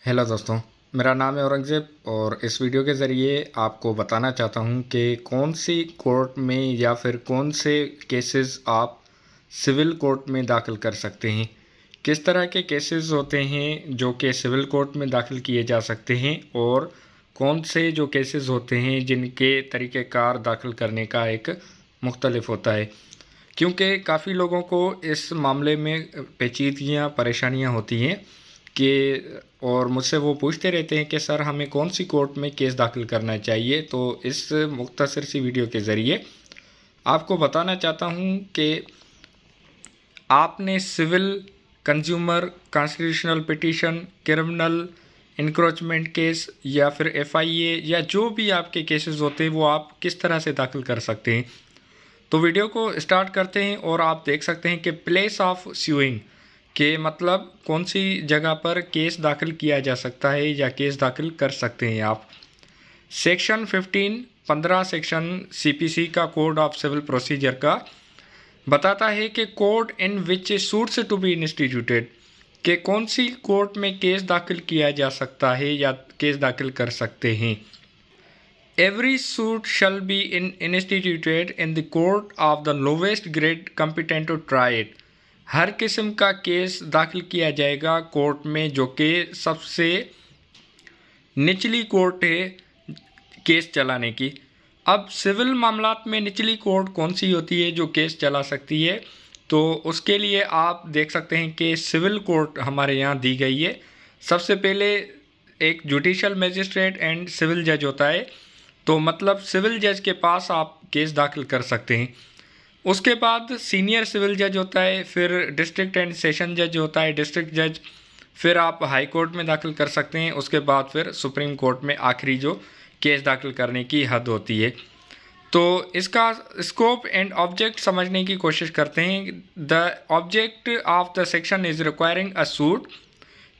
Hello दोस्तों, मेरा नाम है औरंगज़ेब और इस वीडियो के ज़रिए आपको बताना चाहता हूँ कि कौन सी कोर्ट में या फिर कौन से केसेस आप सिविल कोर्ट में दाखिल कर सकते हैं। किस तरह के केसेस होते हैं जो कि सिविल कोर्ट में दाखिल किए जा सकते हैं और कौन से जो केसेस होते हैं जिनके तरीक़ेकार दाखिल करने का एक मुख्तलिफ होता है। क्योंकि काफ़ी लोगों को इस मामले में पेचीदगियाँ परेशानियाँ होती हैं कि और मुझसे वो पूछते रहते हैं कि सर हमें कौन सी कोर्ट में केस दाखिल करना चाहिए। तो इस मुख्तसर सी वीडियो के ज़रिए आपको बताना चाहता हूँ कि आपने civil, consumer, constitutional petition, criminal, encroachment case या फिर एफआईए या जो भी आपके केसेस होते हैं वो आप किस तरह से दाखिल कर सकते हैं। तो वीडियो को स्टार्ट करते हैं और आप देख सकते हैं कि प्लेस ऑफ स्यूइंग के मतलब कौन सी जगह पर केस दाखिल किया जा सकता है या केस दाखिल कर सकते हैं आप। सेक्शन 15 सेक्शन सीपीसी का कोड ऑफ सिविल प्रोसीजर का बताता है कि court in which suits to be instituted कि कौन सी कोर्ट में केस दाखिल किया जा सकता है या केस दाखिल कर सकते हैं। Every suit shall be instituted in the court of the lowest grade competent to try it। हर किस्म का केस दाखिल किया जाएगा कोर्ट में जो कि सबसे निचली कोर्ट है केस चलाने की। अब सिविल मामलात में निचली कोर्ट कौन सी होती है जो केस चला सकती है, तो उसके लिए आप देख सकते हैं कि सिविल कोर्ट हमारे यहाँ दी गई है। सबसे पहले एक जुडिशल मजिस्ट्रेट एंड सिविल जज होता है, तो मतलब सिविल जज के पास आप केस दाखिल कर सकते हैं। उसके बाद सीनियर सिविल जज होता है, फिर डिस्ट्रिक्ट एंड सेशन जज होता है, डिस्ट्रिक्ट जज, फिर आप हाई कोर्ट में दाखिल कर सकते हैं। उसके बाद फिर सुप्रीम कोर्ट में आखिरी जो केस दाखिल करने की हद होती है। तो इसका स्कोप एंड ऑब्जेक्ट समझने की कोशिश करते हैं। The object of the section is requiring a suit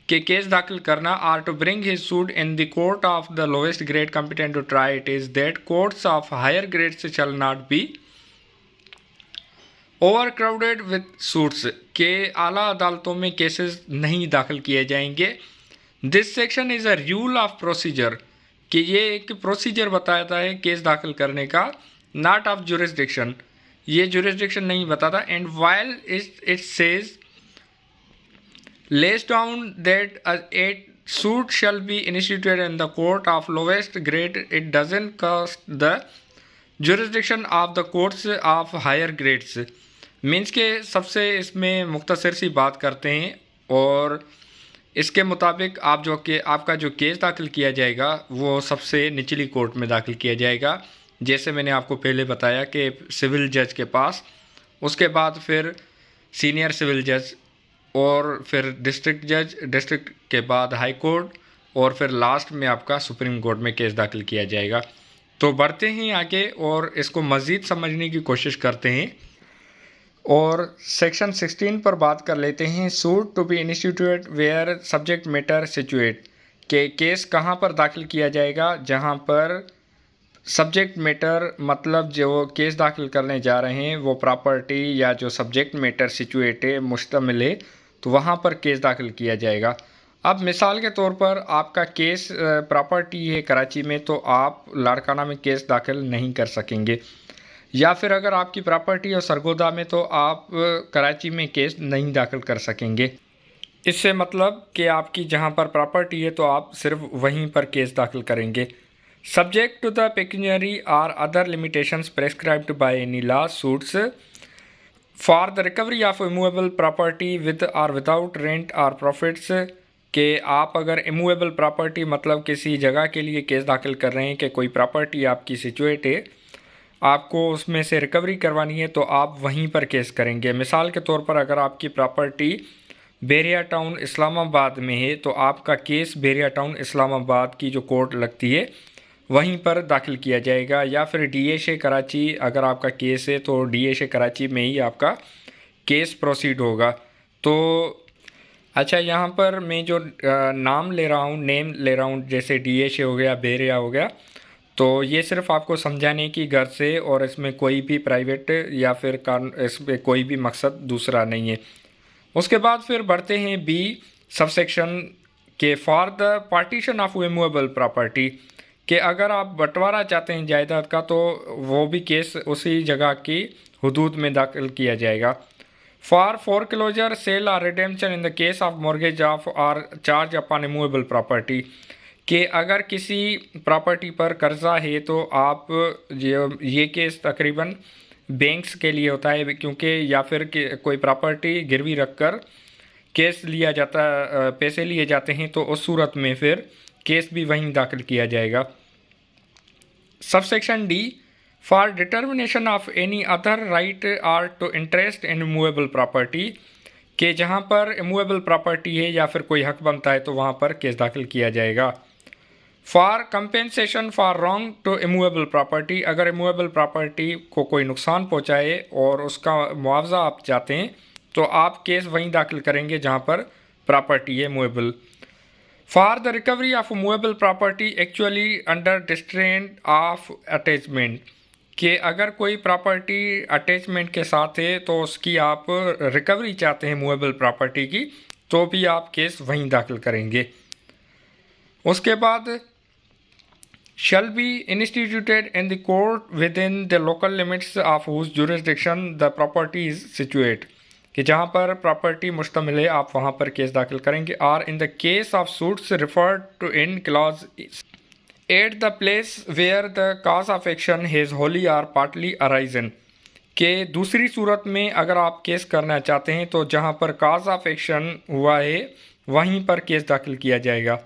के केस दाखिल करना or to bring his suit in the court of the lowest grade competent to try it is that courts of higher grades shall not be overcrowded with suits के आला अदालतों में cases नहीं दाखिल किए जाएंगे। This section is a rule of procedure कि ये एक प्रोसीजर बताता है केस दाखिल करने का, नॉट ऑफ जुरिस्डिक्शन, ये जुरिस्डिक्शन नहीं बताता। And while it says lays down that a suit shall be instituted in the court of lowest grade, it doesn't cast the jurisdiction of the courts of higher grades। Means के सबसे इसमें मुख्तसर सी बात करते हैं और इसके मुताबिक आप जो कि आपका जो केस दाखिल किया जाएगा वो सबसे निचली कोर्ट में दाखिल किया जाएगा, जैसे मैंने आपको पहले बताया कि सिविल जज के पास, उसके बाद फिर सीनियर सिविल जज और फिर डिस्ट्रिक्ट जज, डिस्ट्रिक्ट के बाद हाई कोर्ट और फिर लास्ट में आपका सुप्रीम कोर्ट में केस दाखिल किया जाएगा। तो बढ़ते हैं आगे और इसको मज़ीद समझने की कोशिश करते हैं और सेक्शन 16 पर बात कर लेते हैं। Suit to be instituted where subject matter situate के केस कहाँ पर दाखिल किया जाएगा, जहाँ पर सब्जेक्ट मैटर मतलब जो केस दाखिल करने जा रहे हैं वो प्रॉपर्टी या जो सब्जेक्ट मैटर सिचुएट है, मुश्तमिल है, तो वहाँ पर केस दाखिल किया जाएगा। अब मिसाल के तौर पर आपका केस प्रॉपर्टी है कराची में, तो आप लाड़काना में केस दाखिल नहीं कर सकेंगे, या फिर अगर आपकी प्रॉपर्टी है सरगोदा में तो आप कराची में केस नहीं दाखिल कर सकेंगे। इससे मतलब कि आपकी जहाँ पर प्रॉपर्टी है तो आप सिर्फ वहीं पर केस दाखिल करेंगे। सब्जेक्ट टू द पेक्यूनियरी और other limitations prescribed by any law suits for the recovery of immovable property with और विदाउट रेंट और प्रॉफिट्स के आप अगर इमूवेबल प्रॉपर्टी मतलब किसी जगह के लिए केस दाखिल कर रहे हैं कि कोई प्रॉपर्टी आपकी सिचुएट है, आपको उसमें से रिकवरी करवानी है, तो आप वहीं पर केस करेंगे। मिसाल के तौर पर अगर आपकी प्रॉपर्टी बेरिया टाउन इस्लामाबाद में है तो आपका केस बेरिया टाउन इस्लामाबाद की जो कोर्ट लगती है वहीं पर दाखिल किया जाएगा, या फिर डीएशए कराची अगर आपका केस है तो डीएशए कराची में ही आपका केस प्रोसीड होगा। तो अच्छा, यहाँ पर मैं जो नेम ले रहा हूँ जैसे डीएशए हो गया, बेरिया हो गया, तो ये सिर्फ आपको समझाने की गर्ज से और इसमें कोई भी प्राइवेट या फिर इसमें कोई भी मकसद दूसरा नहीं है। उसके बाद फिर बढ़ते हैं बी सबसेक्शन कि for the partition of immovable property, कि अगर आप बंटवारा चाहते हैं जायदाद का तो वो भी केस उसी जगह की हदूद में दाखिल किया जाएगा। फॉर फोरक्लोजर, सेल और redemption in the case of mortgage of और चार्ज अपॉन इमूवेबल प्रॉपर्टी, कि अगर किसी प्रॉपर्टी पर कर्जा है तो आप ये केस तकरीबन बैंक्स के लिए होता है, क्योंकि या फिर कोई प्रॉपर्टी गिरवी रखकर केस लिया जाता, पैसे लिए जाते हैं, तो उस सूरत में फिर केस भी वहीं दाखिल किया जाएगा। Subsection d, for determination of any other right or to interest in movable property, कि जहाँ पर इमूवेबल प्रॉपर्टी है या फिर कोई हक बनता है तो वहाँ पर केस दाखिल किया जाएगा। For compensation for wrong to immovable property, अगर इमूवेबल प्रॉपर्टी को कोई नुकसान पहुँचाए और उसका मुआवजा आप चाहते हैं तो आप केस वहीं दाखिल करेंगे जहाँ पर प्रॉपर्टी है movable. For the recovery of movable property actually under distraint of attachment, कि अगर कोई प्रॉपर्टी अटैचमेंट के साथ है तो उसकी आप रिकवरी चाहते हैं मूवेबल प्रॉपर्टी की, तो भी आप केस वहीं दाखिल करेंगे। उसके बाद shall be instituted in the court within the local limits of whose jurisdiction the property is situate, कि जहाँ पर प्रॉपर्टी मुश्तमिल है आप वहाँ पर केस दाखिल करेंगे। और in the case of suits referred to in clause at the place where the cause of action has wholly or partly arisen, के दूसरी सूरत में अगर आप केस करना चाहते हैं तो जहाँ पर काज ऑफ एक्शन हुआ है वहीं पर केस दाखिल किया जाएगा।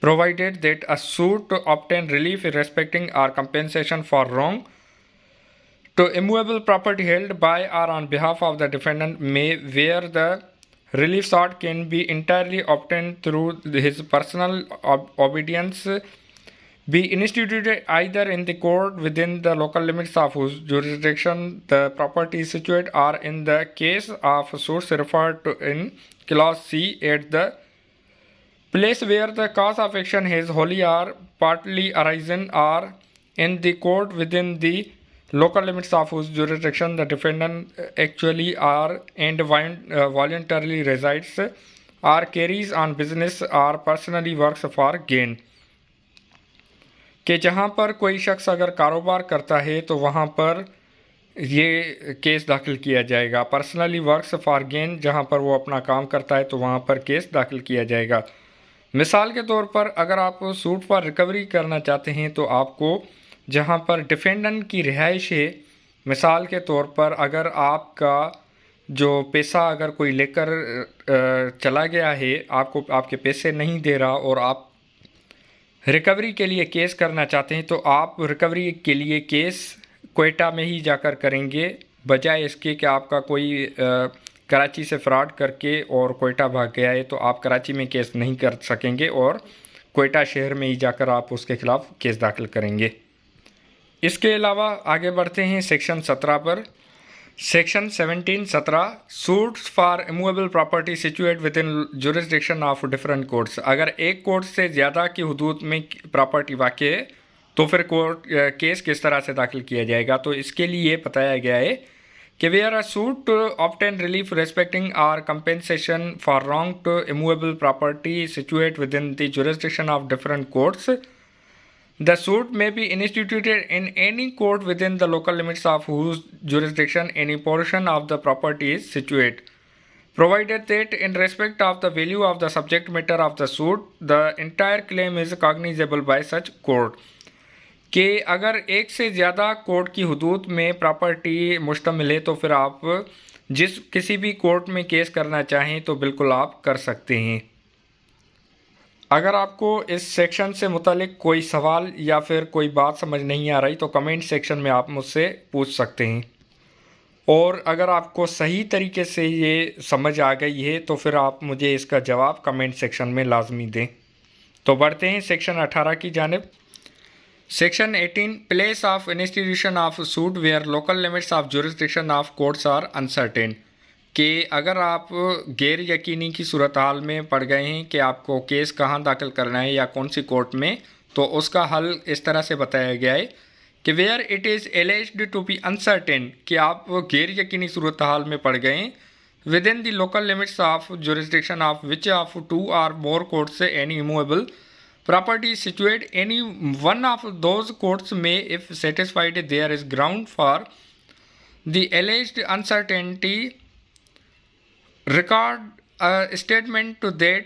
Provided that a suit to obtain relief respecting or compensation for wrong to immovable property held by or on behalf of the defendant may, where the relief sought can be entirely obtained through his personal obedience, be instituted either in the court within the local limits of whose jurisdiction the property is situated, or in the case of suits referred to in clause C at the place where the cause of action has wholly or partly arisen, or in the court within the local limits of whose jurisdiction the defendant actually or and voluntarily resides or carries on business or personally works for gain, कि जहाँ पर कोई शख्स अगर कारोबार करता है तो वहाँ पर ये केस दाखिल किया जाएगा। पर्सनली वर्क्स फॉर गेन, जहाँ पर वो अपना काम करता है तो वहाँ पर केस दाखिल किया जाएगा। मिसाल के तौर पर अगर आप सूट पर रिकवरी करना चाहते हैं तो आपको जहाँ पर डिफेंडेंट की रिहाइश है, मिसाल के तौर पर अगर आपका जो पैसा अगर कोई लेकर चला गया है, आपको आपके पैसे नहीं दे रहा और आप रिकवरी के लिए केस करना चाहते हैं, तो आप रिकवरी के लिए केस क्वेटा में ही जाकर करेंगे, बजाय इसके कि आपका कोई कराची से फ्रॉड करके और क्वेटा भाग गया है तो आप कराची में केस नहीं कर सकेंगे और क्वेटा शहर में ही जाकर आप उसके खिलाफ केस दाखिल करेंगे। इसके अलावा आगे बढ़ते हैं सेक्शन 17 पर। Section 17 suits for immovable property situate with in jurisdiction of different courts, अगर एक कोर्ट से ज़्यादा की हदूद में प्रॉपर्टी वाक़ है तो फिर कोर्ट केस किस तरह से दाखिल किया जाएगा। तो इसके लिए बताया गया है कि where a suit to obtain relief respecting or compensation for wrong to immovable property situate within the jurisdiction of different courts, the suit may be instituted in any court within the local limits of whose jurisdiction any portion of the property is situate, provided that in respect of the value of the subject matter of the suit, the entire claim is cognizable by such court, कि अगर एक से ज़्यादा court की हदूद में property मुश्तमिल है तो फिर आप किसी भी कोर्ट में केस करना चाहें तो बिल्कुल आप कर सकते हैं। अगर आपको इस सेक्शन से मुतालिक कोई सवाल या फिर कोई बात समझ नहीं आ रही तो कमेंट सेक्शन में आप मुझसे पूछ सकते हैं, और अगर आपको सही तरीके से ये समझ आ गई है तो फिर आप मुझे इसका जवाब कमेंट सेक्शन में लाजमी दें। तो बढ़ते हैं सेक्शन 18 की जानिब। Section 18 place of institution of suit where local limits of jurisdiction of courts are uncertain, कि अगर आप गैर यकीनी की सूरत हाल में पड़ गए हैं कि आपको केस कहाँ दाखिल करना है या कौन सी कोर्ट में, तो उसका हल इस तरह से बताया गया है कि where it is alleged to be uncertain, कि आप गैर यकीनी सूरत हाल में पड़ गए हैं within the local limits of jurisdiction of which of two or more courts any immovable property situate any one of those courts may, if satisfied there is ground for the alleged uncertainty, record a statement to that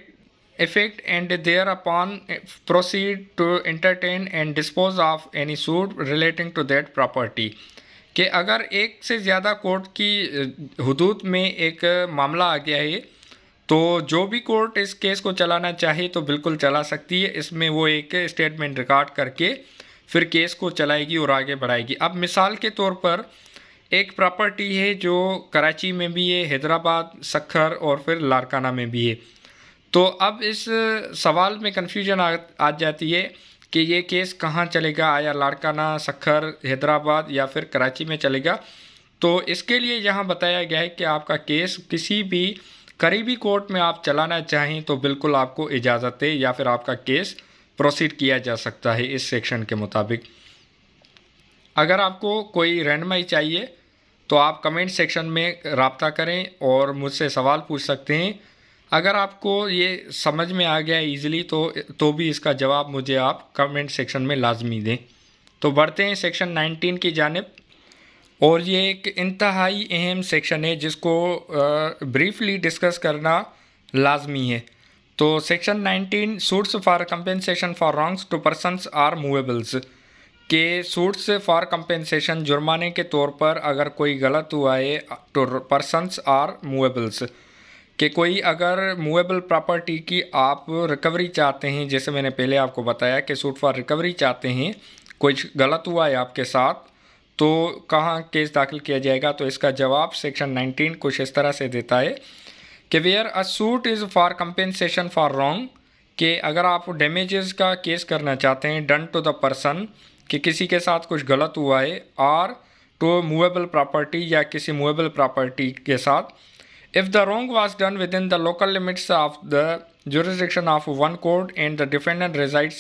effect and thereupon proceed to entertain and dispose of any suit relating to that property। कि अगर एक से ज़्यादा court की हुदूद में एक मामला आ गया है तो जो भी कोर्ट इस केस को चलाना चाहे तो बिल्कुल चला सकती है। इसमें वो एक स्टेटमेंट रिकॉर्ड करके फिर केस को चलाएगी और आगे बढ़ाएगी। अब मिसाल के तौर पर एक प्रॉपर्टी है जो कराची में भी है, हैदराबाद, सक्खर और फिर लाड़काना में भी है। तो अब इस सवाल में कन्फ्यूजन आ जाती है कि ये केस कहाँ चलेगा, आया लाड़काना, सक्खर, हैदराबाद या फिर कराची में चलेगा। तो इसके लिए यहाँ बताया गया है कि आपका केस किसी भी करीबी कोर्ट में आप चलाना चाहें तो बिल्कुल आपको इजाज़त है या फिर आपका केस प्रोसीड किया जा सकता है इस सेक्शन के मुताबिक। अगर आपको कोई रहनुमाई चाहिए तो आप कमेंट सेक्शन में रब्ता करें और मुझसे सवाल पूछ सकते हैं। अगर आपको ये समझ में आ गया ईज़िली तो भी इसका जवाब मुझे आप कमेंट सेक्शन में लाजमी दें। तो बढ़ते हैं सेक्शन 19 की जानिब, और ये एक इंतहाई अहम सेक्शन है जिसको ब्रीफली डिस्कस करना लाजमी है। तो section 19 suits for compensation for wrongs to persons or movables, के सूट्स फॉर कंपेंसेशन जुर्माने के तौर पर अगर कोई गलत हुआ है तो पर्सनस आर मूवेबल्स, कि कोई अगर मूवेबल प्रॉपर्टी की आप रिकवरी चाहते हैं, जैसे मैंने पहले आपको बताया कि सूट फॉर रिकवरी चाहते हैं, कुछ गलत हुआ है आपके साथ, तो कहाँ केस दाखिल किया जाएगा। तो इसका जवाब सेक्शन 19 कुछ इस तरह से देता है कि where a suit is for compensation for wrong, कि अगर आप डैमेजेस का केस करना चाहते हैं डन टू द पर्सन, कि किसी के साथ कुछ गलत हुआ है, और टू मूवेबल प्रॉपर्टी या किसी मूवेबल प्रॉपर्टी के साथ, if the wrong was done within the local limits of the jurisdiction of one court and the defendant resides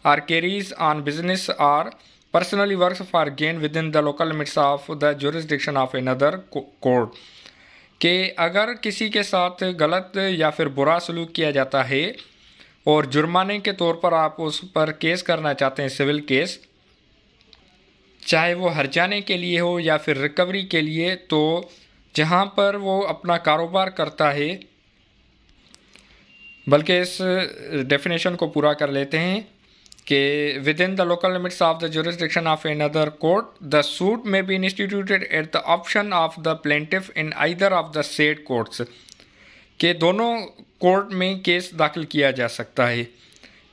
or carries on business or personally works for gain within the local limits of the jurisdiction of another court, कि अगर किसी के साथ गलत या फिर बुरा सलूक किया जाता है और जुर्माने के तौर पर आप उस पर केस करना चाहते हैं, सिविल केस, चाहे वो हर्जाने के लिए हो या फिर रिकवरी के लिए, तो जहाँ पर वो अपना कारोबार करता है, बल्कि इस डेफिनेशन को पूरा कर लेते हैं कि within the local limits of the jurisdiction of another court the suit may be instituted at the option of the plaintiff in either of the said courts, के दोनों कोर्ट में केस दाखिल किया जा सकता है।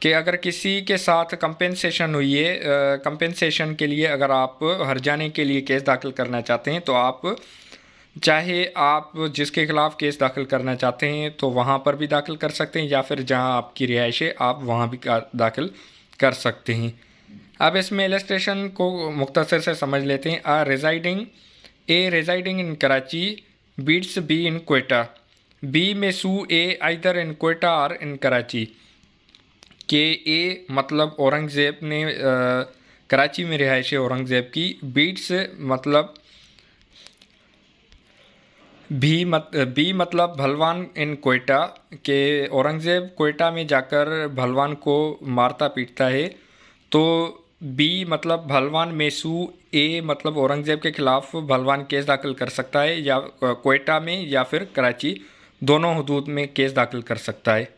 कि अगर किसी के साथ कंपेंसेशन हुई है, कंपेंसेशन के लिए अगर आप हर्जाने के लिए केस दाखिल करना चाहते हैं तो आप चाहे आप जिसके खिलाफ़ केस दाखिल करना चाहते हैं तो वहाँ पर भी दाखिल कर सकते हैं या फिर जहाँ आपकी रिहाइश है आप वहाँ भी दाखिल कर सकते हैं। अब इसमें इलस्ट्रेशन को मुख्तसर से समझ लेते हैं। A residing in Karachi beats B in Quetta, B में sue A either in Quetta और इन कराची, के ए मतलब औरंगज़ेब ने कराची में रिहाइश है औरंगज़ेब की, बीट्स मतलब बी मतलब भलवान इन कोयटा, के औरंगज़ेब कोयटा में जाकर भलवान को मारता पीटता है, तो बी मतलब भलवान में सू ए मतलब औरंगज़ेब के ख़िलाफ़ भलवान केस दाखिल कर सकता है या कोयटा में या फिर कराची, दोनों हुदूद में केस दाखिल कर सकता है।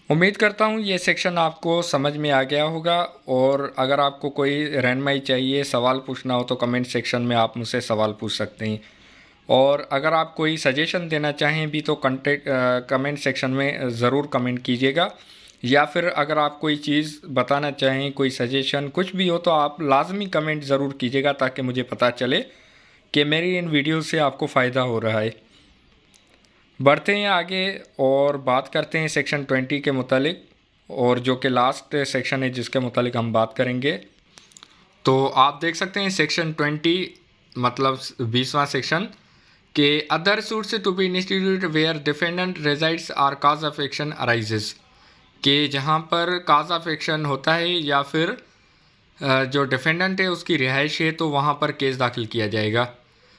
उम्मीद करता हूँ ये सेक्शन आपको समझ में आ गया होगा, और अगर आपको कोई रहनुमाई चाहिए, सवाल पूछना हो तो कमेंट सेक्शन में आप मुझसे सवाल पूछ सकते हैं। और अगर आप कोई सजेशन देना चाहें भी तो कमेंट सेक्शन में ज़रूर कमेंट कीजिएगा, या फिर अगर आप कोई चीज़ बताना चाहें, कोई सजेशन कुछ भी हो तो आप लाजमी कमेंट ज़रूर कीजिएगा ताकि मुझे पता चले कि मेरी इन वीडियो से आपको फ़ायदा हो रहा है। बढ़ते हैं आगे और बात करते हैं सेक्शन 20 के मुतालिक, और जो कि लास्ट सेक्शन है जिसके मुतालिक हम बात करेंगे। तो आप देख सकते हैं सेक्शन 20 मतलब 20वां सेक्शन के other suits to be instituted where defendant resides or cause of action arises, के जहाँ पर काज ऑफ एक्शन होता है या फिर जो डिफेंडेंट है उसकी रिहाइश है तो वहाँ पर केस दाखिल किया जाएगा।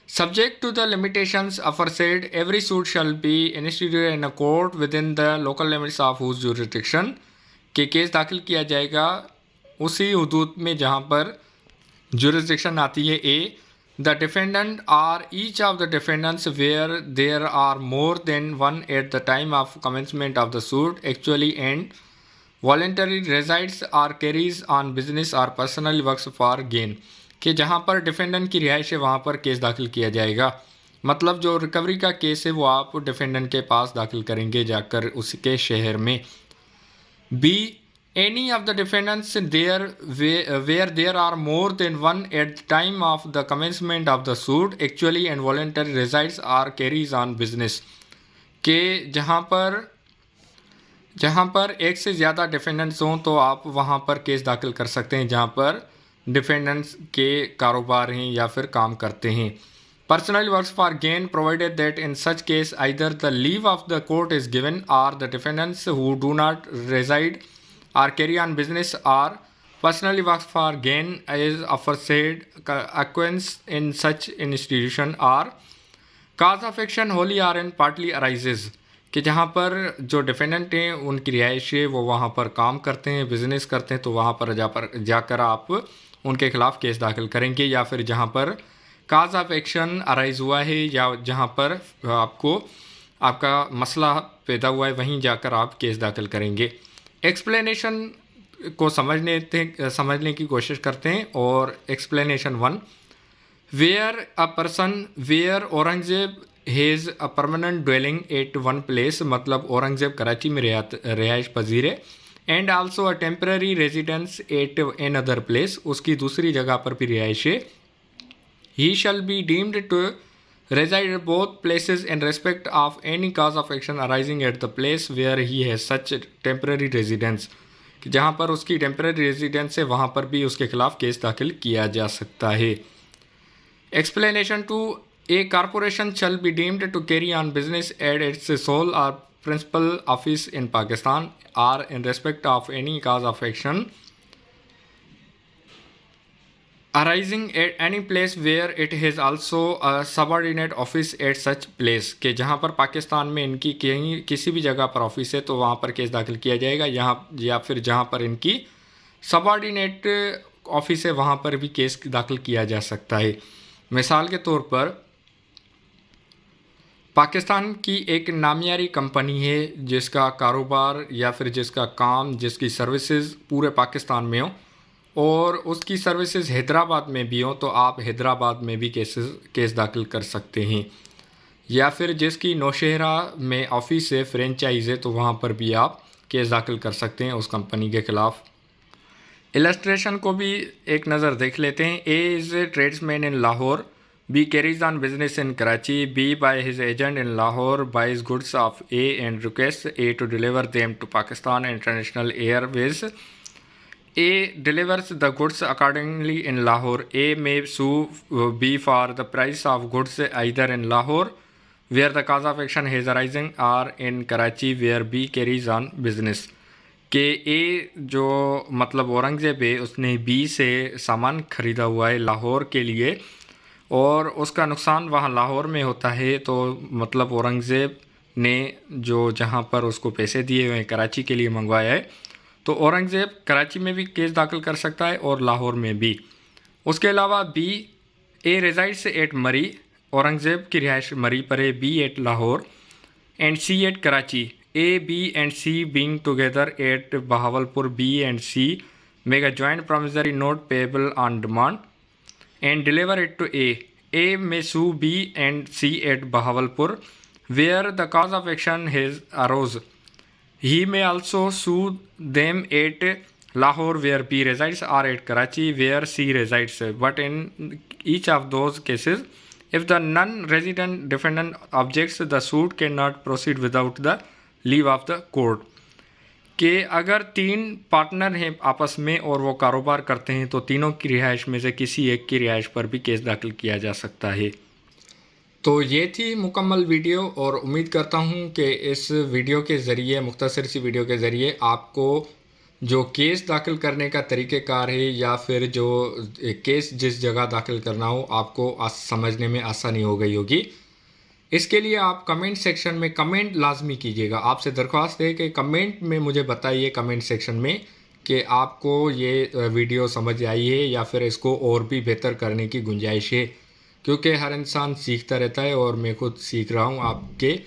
Subject to the limitations aforesaid, every suit shall be instituted in a court within the local limits of whose jurisdiction, के केस दाखिल किया जाएगा उसी हदूद में जहाँ पर jurisdiction आती है। A, the defendant or each of the defendants where there are more than one at the time of commencement of the suit actually and voluntary resides or carries on business or personal works for gain, कि जहाँ पर defendant की रिहाइश है वहाँ पर case दाखिल किया जाएगा। मतलब जो रिकवरी का केस है वो आप डिफेंडेंट के पास दाखिल करेंगे जाकर उसके शहर में। B, any of the defendants there where there are more than one at the time of the commencement of the suit actually and voluntary resides or carries on business, के जहाँ पर एक से ज़्यादा डिफेंडेंट्स हों तो आप वहाँ पर केस दाखिल कर सकते हैं जहाँ पर डिफेंडेंट्स के कारोबार हैं या फिर काम करते हैं। Personal works for gain provided that in such case either the leave of the court is given or the defendants who do not reside or carry on business or personally works for gain as aforesaid acquiesce in such institution or cause of action wholly or and partly arises, कि जहाँ पर जो defendant हैं उनकी रिहाइश है वो वहाँ पर काम करते हैं, बिजनेस करते हैं, तो वहाँ पर जाकर आप उनके खिलाफ केस दाखिल करेंगे। या फिर जहाँ पर काज ऑफ एक्शन अराइज हुआ है या जहाँ पर आपका मसला पैदा हुआ है वहीं जाकर आप केस दाखिल करेंगे। एक्सप्लेनेशन को समझने की कोशिश करते हैं। और explanation 1, where a person where Aurangzeb has a permanent dwelling at one place, मतलब औरंगजेब कराची में रिहाइश पजीर है। And also a temporary residence at another place, उसकी दूसरी जगह पर भी रिहाइश है। He shall be deemed to reside at both places in respect of any cause of action arising at the place where he has such temporary residence, कि जहाँ पर उसकी टेम्पररी रेजिडेंस है वहाँ पर भी उसके खिलाफ केस दाखिल किया जा सकता है। Explanation 2, a corporation shall be deemed to carry on business at its sole or principal office in Pakistan or in respect of any cause of action arising at any place where it has also a subordinate office at such place, के जहाँ पर पाकिस्तान में इनकी कहीं किसी भी जगह पर ऑफिस है तो वहाँ पर केस दाखिल किया जाएगा, यहाँ या फिर जहाँ पर इनकी सबऑर्डिनेट ऑफिस है वहाँ पर भी केस दाखिल किया जा सकता है। मिसाल के तौर पर पाकिस्तान की एक नामियारी कंपनी है जिसका कारोबार या फिर जिसका काम, जिसकी सर्विसेज पूरे पाकिस्तान में हो और उसकी सर्विसेज हैदराबाद में भी हो, तो आप हैदराबाद में भी केस दाखिल कर सकते हैं। या फिर जिसकी नौशहरा में ऑफिस है, फ्रेंचाइज है, तो वहाँ पर भी आप केस दाखिल कर सकते हैं उस कंपनी के ख़िलाफ़। इलस्ट्रेशन को भी एक नज़र देख लेते हैं। A is a tradesman in Lahore, B carries on business in Karachi. B by his agent in Lahore buys goods of A and requests A to deliver them to Pakistan International Airways. A delivers the goods accordingly in Lahore. A may sue B for the price of goods either in Lahore, where the cause of action is arising, or in Karachi, where B carries on business. के ए जो मतलब औरंगज़ेब है उसने B से सामान ख़रीदा हुआ है लाहौर के लिए और उसका नुकसान वहाँ लाहौर में होता है, तो मतलब औरंगज़ेब ने जो जहाँ पर उसको पैसे दिए हुए हैं कराची के लिए मंगवाया है, तो औरंगज़ेब कराची में भी केस दाखिल कर सकता है और लाहौर में भी। उसके अलावा बी, ए रेजाइड्स एट मरी, औरंगज़ेब की रिहाइश मरी पर है, B at Lahore and C at Karachi. A, B and C being together at Bahawalpur, B and C make a joint promissory note payable on demand and deliver it to A. A may sue B and C at Bahawalpur, where the cause of action has arose. He may also sue them at Lahore, where B resides, or at Karachi, where C resides. But in each of those cases, if the non-resident defendant objects, the suit cannot proceed without the leave of the court, के अगर तीन partner हैं आपस में और वो कारोबार करते हैं तो तीनों की रिहाइश में से किसी एक की रिहाइश पर भी केस दाखिल किया जा सकता है। तो ये थी मुकम्मल वीडियो और उम्मीद करता हूँ कि इस वीडियो के ज़रिए, मुख्तसर सी वीडियो के ज़रिए आपको जो केस दाखिल करने का तरीक़ेकार है या फिर जो केस जिस जगह दाखिल करना हो आपको समझने में आसानी हो गई होगी। इसके लिए आप कमेंट सेक्शन में कमेंट लाजमी कीजिएगा। आपसे दरख्वास्त है कि कमेंट में मुझे बताइए कमेंट सेक्शन में कि आपको ये वीडियो समझ आई है या फिर इसको और भी बेहतर करने की गुंजाइश है, क्योंकि हर इंसान सीखता रहता है और मैं खुद सीख रहा हूँ। आपके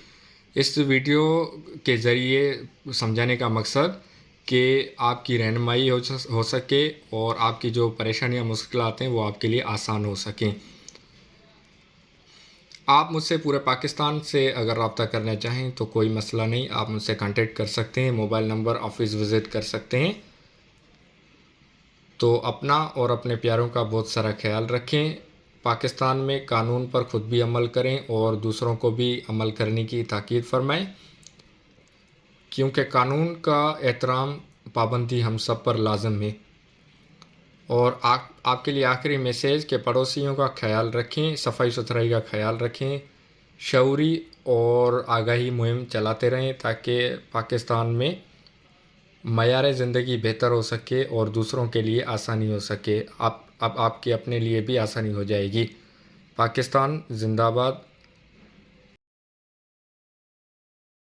इस वीडियो के ज़रिए समझाने का मकसद कि आपकी रहनुमाई हो सके और आपकी जो परेशानियाँ मुश्किलात हैं वो आपके लिए आसान हो सकें। आप मुझसे पूरे पाकिस्तान से अगर रब्ता करना चाहें तो कोई मसला नहीं, आप मुझसे कांटेक्ट कर सकते हैं। मोबाइल नंबर, ऑफ़िस विज़िट कर सकते हैं। तो अपना और अपने प्यारों का बहुत सारा ख्याल रखें। पाकिस्तान में कानून पर ख़ुद भी अमल करें और दूसरों को भी अमल करने की ताकीद फरमाएं, क्योंकि कानून का एहतराम, पाबंदी हम सब पर लाजम है। और आपके लिए आखिरी मैसेज कि पड़ोसियों का ख्याल रखें, सफाई सुथराई का ख्याल रखें, शऊरी और आगाही मुहिम चलाते रहें ताकि पाकिस्तान में मयार ज़िंदगी बेहतर हो सके और दूसरों के लिए आसानी हो सके। अब आपके अपने लिए भी आसानी हो जाएगी। पाकिस्तान जिंदाबाद।